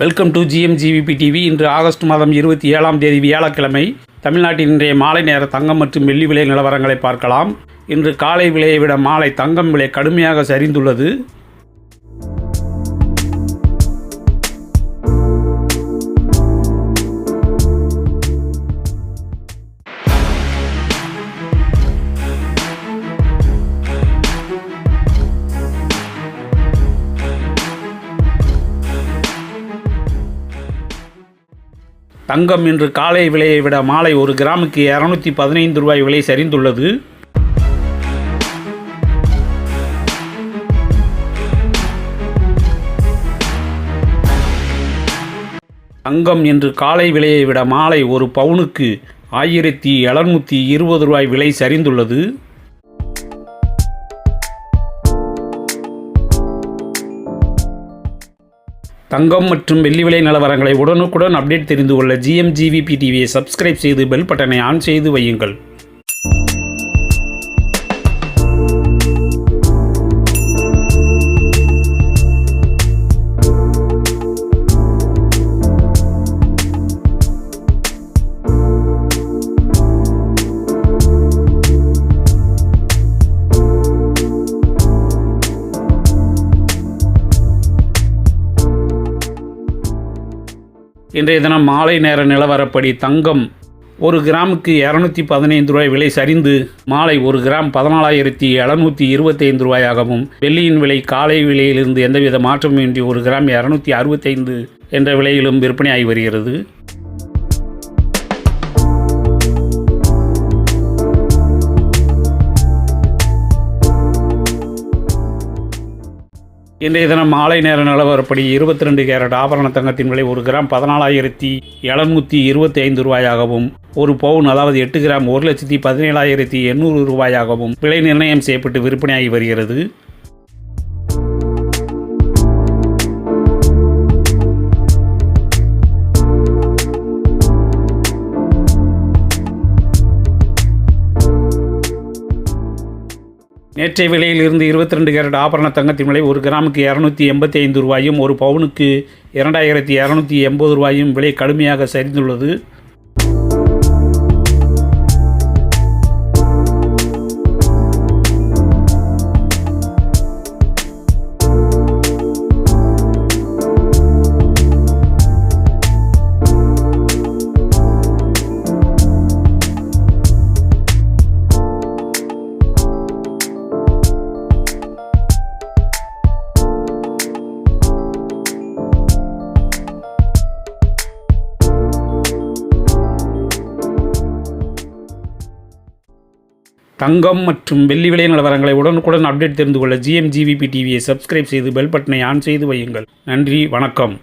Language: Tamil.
Welcome to GMGVP TV. இன்று ஆகஸ்ட் மாதம் 27ஆம் தேதி வியாழக்கிழமை. தமிழ்நாட்டின் இன்றைய மாலை நேர தங்கம் மற்றும் வெள்ளி விலை நிலவரங்களை பார்க்கலாம். இன்று காலை விலையை விட மாலை தங்கம் விலை கடுமையாக சரிந்துள்ளது. தங்கம் இன்று காலை விலையை விட மாலை ஒரு கிராமுக்கு 215 ரூபாய் விலை சரிந்துள்ளது. தங்கம் இன்று காலை விலையை விட மாலை ஒரு பவுனுக்கு 1720 ரூபாய் விலை சரிந்துள்ளது. தங்கம் மற்றும் வெள்ளி விலை நிலவரங்களை உடனுக்குடன் அப்டேட் தெரிந்து கொள்ள GMGVP டிவியை சப்ஸ்கிரைப் செய்து பெல் பட்டனை ஆன் செய்து வையுங்கள். இன்றைய தினம் மாலை நேர நிலவரப்படி தங்கம் ஒரு கிராமுக்கு 215 ரூபாய் விலை சரிந்து மாலை ஒரு கிராம் 14,725 ரூபாயாகவும், வெள்ளியின் விலை காலை விலையிலிருந்து எந்தவித மாற்றமின்றி ஒரு கிராம் 265 என்ற விலையிலும் விற்பனையாகி வருகிறது. இன்றைய தினம் மாலை நேர நிலவரப்படி 22 கேரட் ஆபரண தங்கத்தின் விலை ஒரு கிராம் 14,725 ரூபாயாகவும், ஒரு பவுன் அதாவது 8 கிராம் 1,17,800 ரூபாயாகவும் விலை நிர்ணயம் செய்யப்பட்டு விற்பனையாகி வருகிறது. நேற்றைய விலையில் இருந்து 22 கேரட் ஆபரண தங்கத்தின் விலை ஒரு கிராமுக்கு 285 ரூபாயும், ஒரு பவுனுக்கு 2,280 ரூபாயும் விலை கடுமையாக சரிந்துள்ளது. தங்கம் மற்றும் வெள்ளி விலை நிலவரங்களை உடனுக்குடன் அப்டேட் தெரிந்து கொள்ள GMGVP டிவியை சப்ஸ்கிரைப் செய்து பெல் பட்டனை ஆன் செய்து வையுங்கள். நன்றி, வணக்கம்.